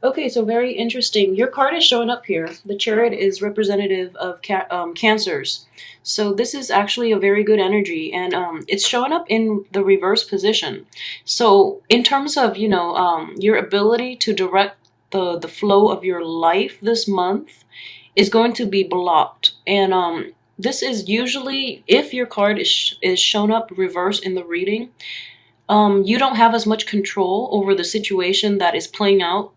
Okay, so very interesting. Your card is showing up here. The Chariot is representative of Cancers. So this is actually a very good energy, and it's showing up in the reverse position. So in terms of, your ability to direct the flow of your life this month is going to be blocked. And this is usually, if your card is shown up reverse in the reading, you don't have as much control over the situation that is playing out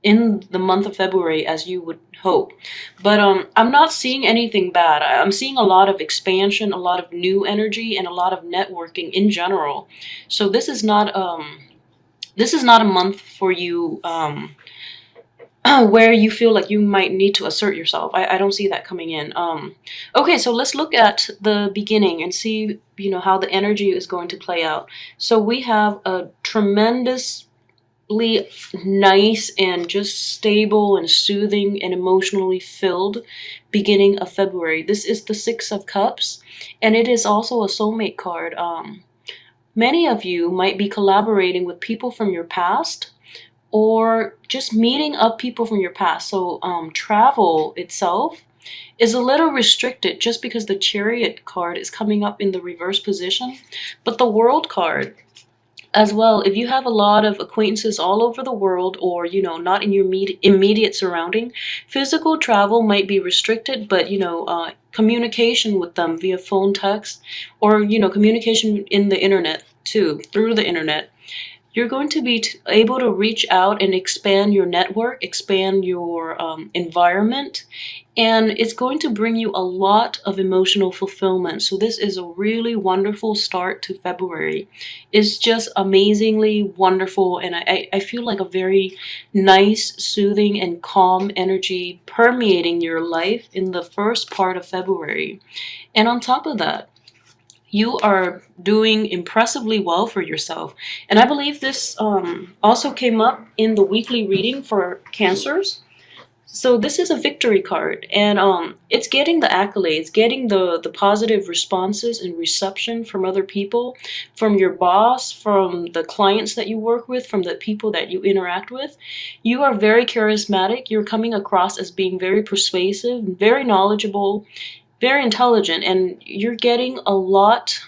in the month of February as you would hope. But I'm not seeing anything bad. I'm seeing a lot of expansion, a lot of new energy, and a lot of networking in general. So this is not a month for you where you feel like you might need to assert yourself. I don't see that coming in. Okay, so let's look at the beginning and see, how the energy is going to play out. So we have a tremendous nice and just stable and soothing and emotionally filled beginning of February. This is the Six of Cups, and it is also a soulmate card. Many of you might be collaborating with people from your past or just meeting up people from your past. So travel itself is a little restricted just because the Chariot card is coming up in the reverse position. But the World card as well, if you have a lot of acquaintances all over the world, or not in your immediate surrounding, physical travel might be restricted, but communication with them via phone, text, or communication in the internet too, through the internet, you're going to be able to reach out and expand your network, expand your environment, and it's going to bring you a lot of emotional fulfillment. So this is a really wonderful start to February. It's just amazingly wonderful, and I feel like a very nice, soothing, and calm energy permeating your life in the first part of February. And on top of that, you are doing impressively well for yourself. And I believe this also came up in the weekly reading for Cancers. So this is a victory card, and it's getting the accolades, getting the positive responses and reception from other people, from your boss, from the clients that you work with, from the people that you interact with. You are very charismatic. You're coming across as being very persuasive, very knowledgeable, very intelligent, and you're getting a lot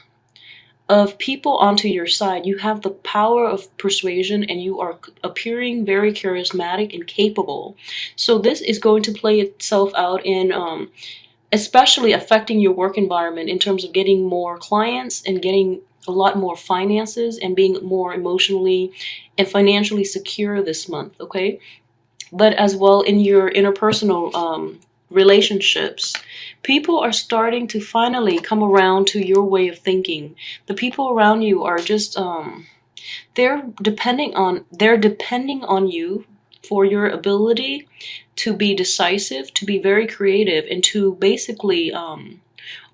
of people onto your side. You have the power of persuasion, and you are appearing very charismatic and capable. So this is going to play itself out in especially affecting your work environment in terms of getting more clients and getting a lot more finances and being more emotionally and financially secure this month, okay? But as well in your interpersonal relationships, people are starting to finally come around to your way of thinking. The people around you are just they're depending on you for your ability to be decisive, to be very creative, and to basically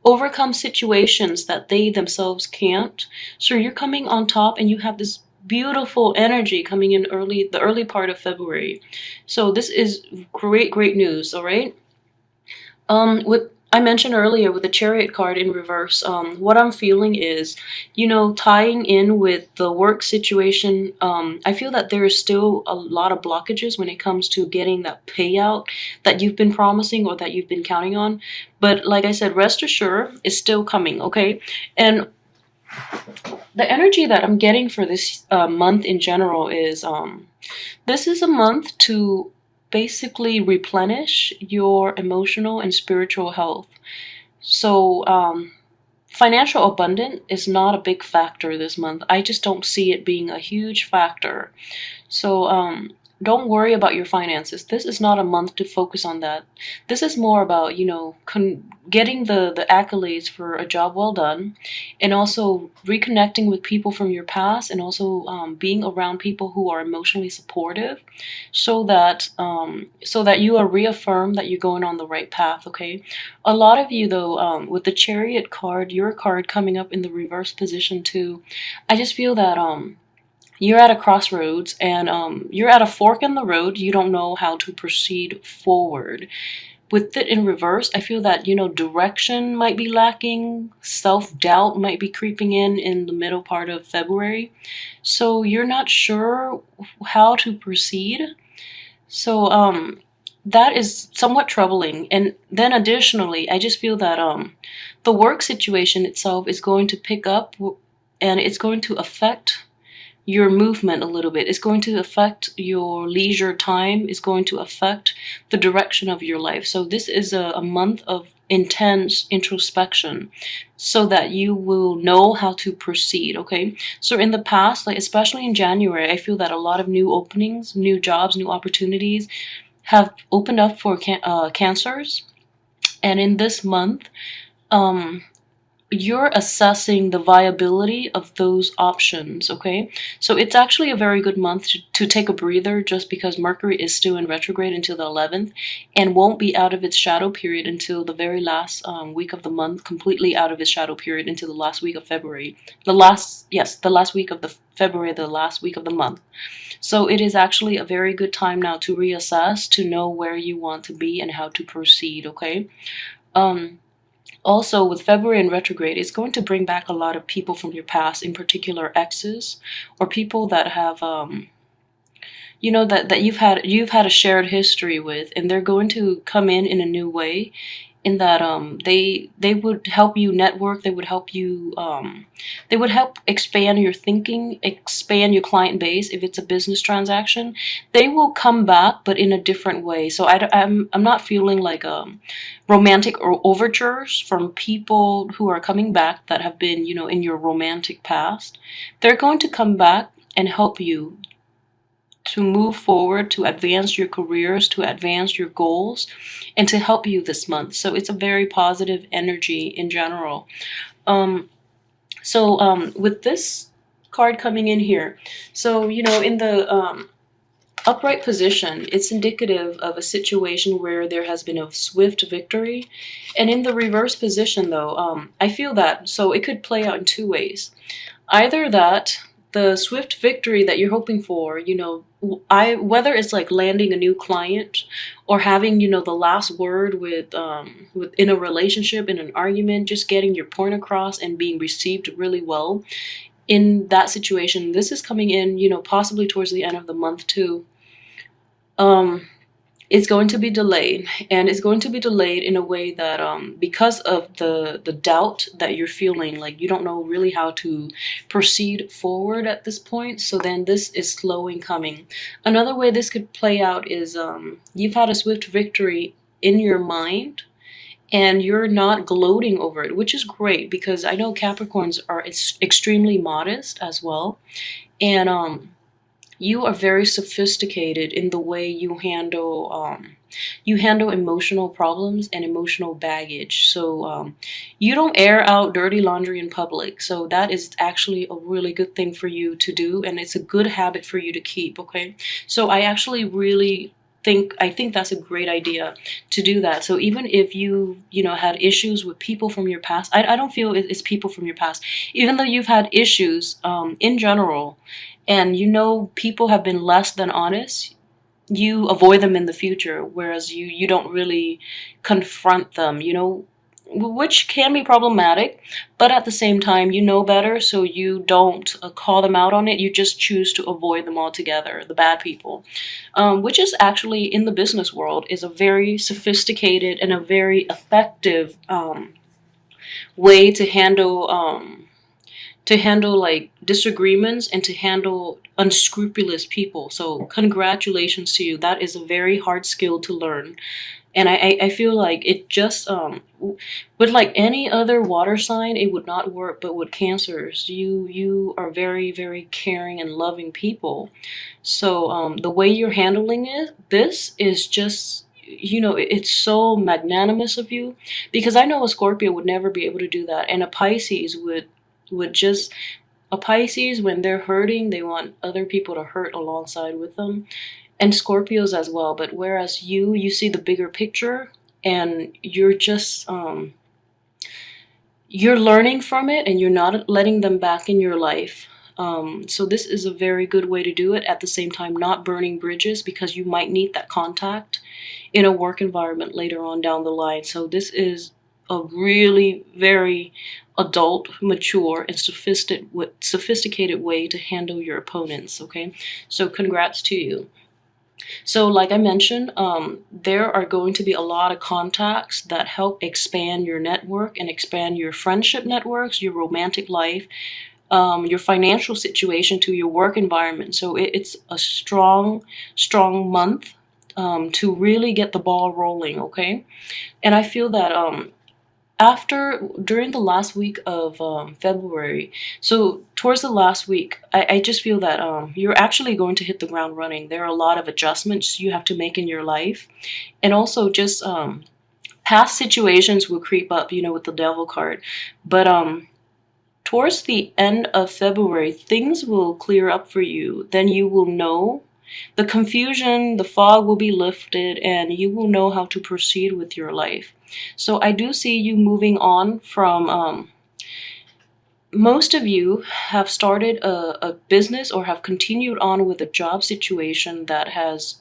overcome situations that they themselves can't. So you're coming on top, and you have this beautiful energy coming in the early part of February. So this is great news, all right? With I mentioned earlier with the Chariot card in reverse, what I'm feeling is, tying in with the work situation, I feel that there is still a lot of blockages when it comes to getting that payout that you've been promising or that you've been counting on. But like I said, rest assured, it's still coming, okay? And the energy that I'm getting for this month in general is this is a month to basically replenish your emotional and spiritual health. So, financial abundance is not a big factor this month. I just don't see it being a huge factor. So, don't worry about your finances. This is not a month to focus on that. This is more about, getting the accolades for a job well done, and also reconnecting with people from your past, and also being around people who are emotionally supportive, so that you are reaffirmed that you're going on the right path. Okay, a lot of you though, with the Chariot card, your card coming up in the reverse position too, I just feel that you're at a crossroads, and you're at a fork in the road. You don't know how to proceed forward. With it in reverse, I feel that, direction might be lacking, self-doubt might be creeping in the middle part of February. So you're not sure how to proceed. So that is somewhat troubling. And then additionally, I just feel that the work situation itself is going to pick up, and it's going to affect your movement a little bit. It's going to affect your leisure time. It's going to affect the direction of your life. So this is a month of intense introspection so that you will know how to proceed, okay? So in the past, like especially in January, I feel that a lot of new openings, new jobs, new opportunities have opened up for cancers. And in this month, um, you're assessing the viability of those options, okay? So it's actually a very good month to take a breather, just because Mercury is still in retrograde until the 11th and won't be out of its shadow period until the very last week of the month, completely out of its shadow period until the last week of February. The last week of the February, the last week of the month. So it is actually a very good time now to reassess, to know where you want to be and how to proceed, okay? Um, Also, with February in retrograde, it's going to bring back a lot of people from your past, in particular exes, or people that have, that you've had a shared history with, and they're going to come in a new way, in that they would help you network. They would help expand your thinking, expand your client base. If it's a business transaction, they will come back, but in a different way. So I'm not feeling like romantic or overtures from people who are coming back that have been, in your romantic past. They're going to come back and help you to move forward, to advance your careers, to advance your goals, and to help you this month. So it's a very positive energy in general. Um, with this card coming in here, so in the upright position, it's indicative of a situation where there has been a swift victory. And in the reverse position, though, I feel that, so it could play out in two ways. Either that the swift victory that you're hoping for, whether it's like landing a new client, or having, the last word with in a relationship, in an argument, just getting your point across and being received really well. In that situation, this is coming in, possibly towards the end of the month too. Um, it's going to be delayed, and it's going to be delayed in a way that because of the doubt that you're feeling, like you don't know really how to proceed forward at this point. So then this is slow in coming. Another way this could play out is you've had a swift victory in your mind, and you're not gloating over it, which is great, because I know Capricorns are extremely modest as well. And you are very sophisticated in the way you handle emotional problems and emotional baggage. So you don't air out dirty laundry in public. So that is actually a really good thing for you to do, and it's a good habit for you to keep, okay? So I actually really think that's a great idea to do that. So even if you had issues with people from your past, I don't feel it's people from your past. Even though you've had issues in general, and people have been less than honest, you avoid them in the future, whereas you don't really confront them, which can be problematic. But at the same time, you know better, so you don't call them out on it. You just choose to avoid them altogether, the bad people, which is actually, in the business world, is a very sophisticated and a very effective way to handle like disagreements, and to handle unscrupulous people. So congratulations to you. That is a very hard skill to learn. And I feel like it just with like any other water sign, it would not work. But with Cancers, you are very, very caring and loving people. So the way you're handling this is just, it's so magnanimous of you, because I know a Scorpio would never be able to do that, and a Pisces would just, a Pisces, when they're hurting, they want other people to hurt alongside with them, and Scorpios as well. But whereas you see the bigger picture, and you're just you're learning from it, and you're not letting them back in your life. So this is a very good way to do it. At the same time, not burning bridges, because you might need that contact in a work environment later on down the line. So this is a really very adult, mature, and sophisticated way to handle your opponents, okay? So congrats to you. So like I mentioned, there are going to be a lot of contacts that help expand your network and expand your friendship networks, your romantic life, your financial situation to your work environment. So it's a strong month to really get the ball rolling, okay? And I feel that during the last week of February, so towards the last week, I just feel that you're actually going to hit the ground running. There are a lot of adjustments you have to make in your life, and also just past situations will creep up, with the devil card. But towards the end of February, things will clear up for you. Then you will know the confusion, the fog will be lifted, and you will know how to proceed with your life. So I do see you moving on from, most of you have started a business or have continued on with a job situation that has,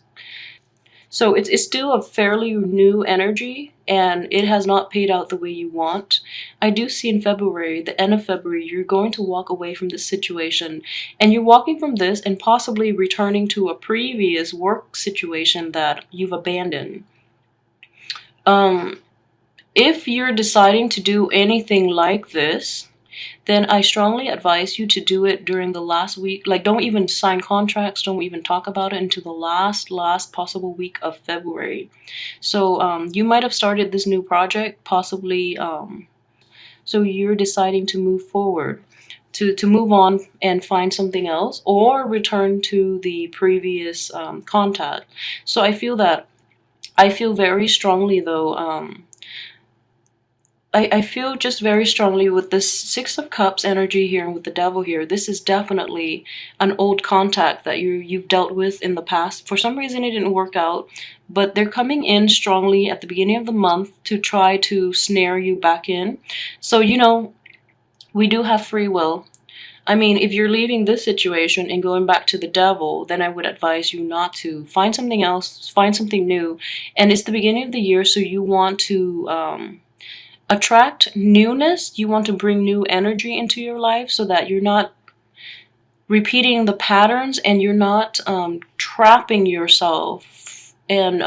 so it's still a fairly new energy and it has not paid out the way you want. I do see in February, the end of February, you're going to walk away from this situation, and you're walking from this and possibly returning to a previous work situation that you've abandoned. Um, if you're deciding to do anything like this, then I strongly advise you to do it during the last week. Like, don't even sign contracts, don't even talk about it until the last possible week of February. So you might have started this new project, possibly, so you're deciding to move forward, to move on and find something else, or return to the previous contact. So I feel very strongly though, I feel just very strongly with this Six of Cups energy here and with the Devil here, this is definitely an old contact that you've dealt with in the past. For some reason it didn't work out, but they're coming in strongly at the beginning of the month to try to snare you back in. So, we do have free will. I mean, if you're leaving this situation and going back to the Devil, then I would advise you not to. Find something else, find something new. And it's the beginning of the year, so you want to attract newness. You want to bring new energy into your life so that you're not repeating the patterns and you're not trapping yourself, and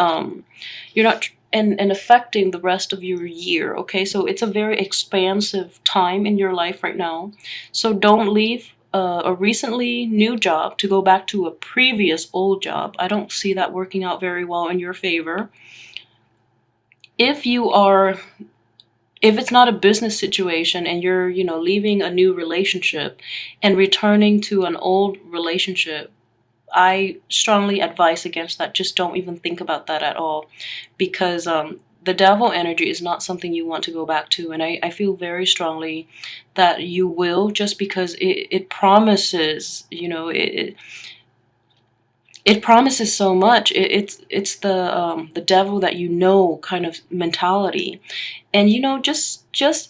you're not and affecting the rest of your year. Okay, so it's a very expansive time in your life right now. So don't leave a recently new job to go back to a previous old job. I don't see that working out very well in your favor. If you are if it's not a business situation and you're, leaving a new relationship and returning to an old relationship, I strongly advise against that. Just don't even think about that at all, because the Devil energy is not something you want to go back to. And I feel very strongly that you will, just because it promises, it promises so much. It's the devil that kind of mentality, and just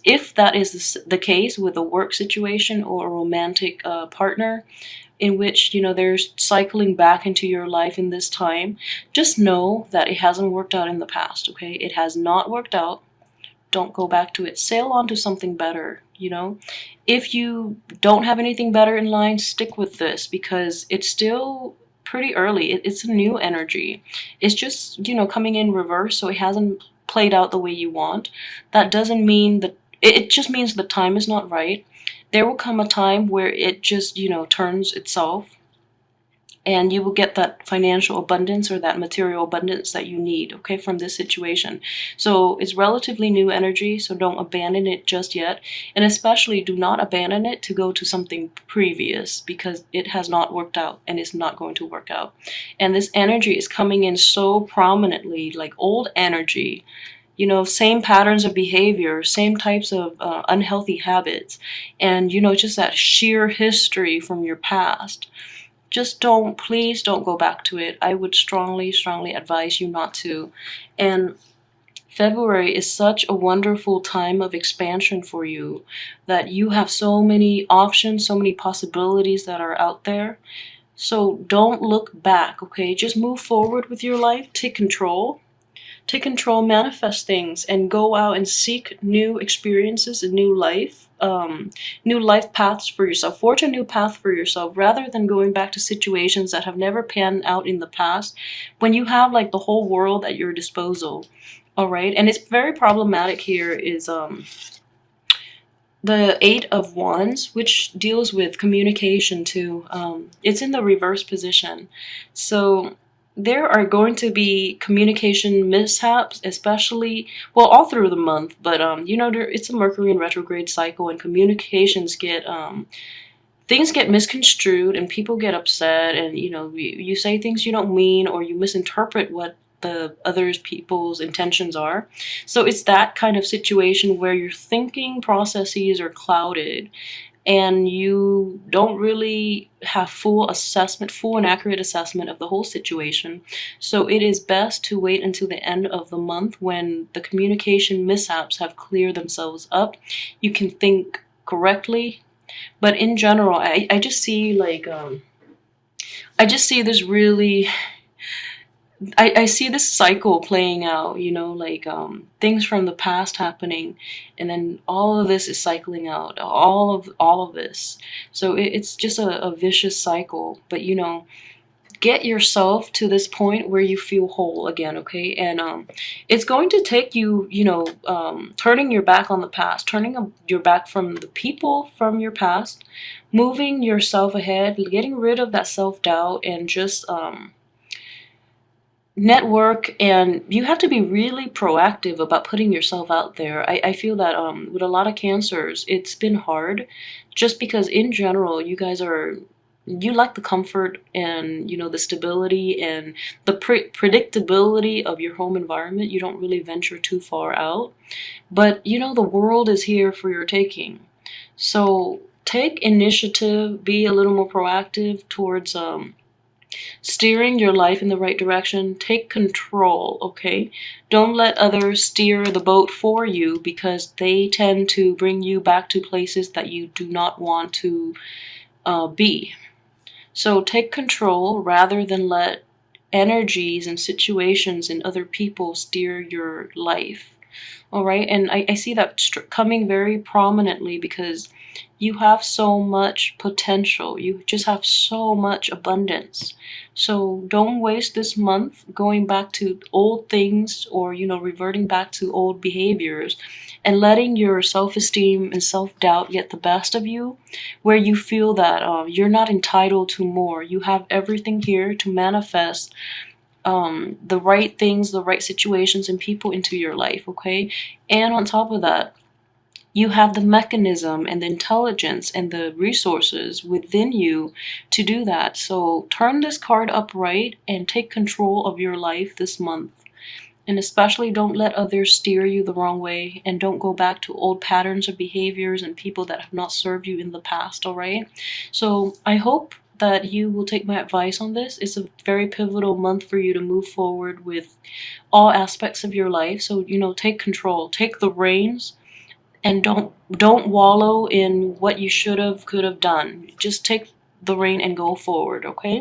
if that is the case with a work situation or a romantic partner, in which they're cycling back into your life in this time, just know that it hasn't worked out in the past. Okay, it has not worked out. Don't go back to it. Sail on to something better. If you don't have anything better in line, stick with this, because it's still pretty early. It's a new energy. It's just, coming in reverse, so it hasn't played out the way you want. That doesn't mean that, it just means the time is not right. There will come a time where it just, turns itself, and you will get that financial abundance or that material abundance that you need, okay, from this situation. So it's relatively new energy, so don't abandon it just yet. And especially do not abandon it to go to something previous, because it has not worked out and it's not going to work out. And this energy is coming in so prominently, like old energy, same patterns of behavior, same types of unhealthy habits, and, just that sheer history from your past. Just please don't go back to it. I would strongly advise you not to. And February is such a wonderful time of expansion for you, that you have so many options, so many possibilities that are out there. So don't look back, okay? Just move forward with your life, take control. take control, manifest things, and go out and seek new experiences and new life paths for yourself. Forge a new path for yourself rather than going back to situations that have never panned out in the past when you have like the whole world at your disposal. All right, and it's very problematic here is the Eight of Wands, which deals with communication too. It's in the reverse position. So there are going to be communication mishaps, especially, well, all through the month. But, it's a Mercury in retrograde cycle, and communications get, things get misconstrued and people get upset, and, you say things you don't mean, or you misinterpret what the others people's intentions are. So it's that kind of situation where your thinking processes are clouded and you don't really have full and accurate assessment of the whole situation. So it is best to wait until the end of the month when the communication mishaps have cleared themselves up. You can think correctly. But in general, I just see like I just see this really I see this cycle playing out, like things from the past happening, and then all of this is cycling out, all of this. So it's just a vicious cycle. But get yourself to this point where you feel whole again, okay? And it's going to take you, turning your back on the past, turning your back from the people from your past, moving yourself ahead, getting rid of that self-doubt, and just network. And you have to be really proactive about putting yourself out there. I feel that with a lot of cancers, it's been hard just because in general, you like the comfort and the stability and the predictability of your home environment. You don't really venture too far out. But the world is here for your taking. So take initiative, be a little more proactive towards steering your life in the right direction. Take control, okay? Don't let others steer the boat for you, because they tend to bring you back to places that you do not want to be. So take control rather than let energies and situations and other people steer your life. All right, and I see that coming very prominently because you have so much potential. You just have so much abundance. So don't waste this month going back to old things, or reverting back to old behaviors and letting your self-esteem and self-doubt get the best of you, where you feel that you're not entitled to more. You have everything here to manifest the right things, the right situations and people into your life, okay? And on top of that, you have the mechanism and the intelligence and the resources within you to do that. So turn this card upright and take control of your life this month. And especially don't let others steer you the wrong way, and don't go back to old patterns of behaviors and people that have not served you in the past, all right? So I hope that you will take my advice on this. It's a very pivotal month for you to move forward with all aspects of your life. So, take control, take the reins, and don't wallow in what you should have, could have done. Just take the rein and go forward, okay?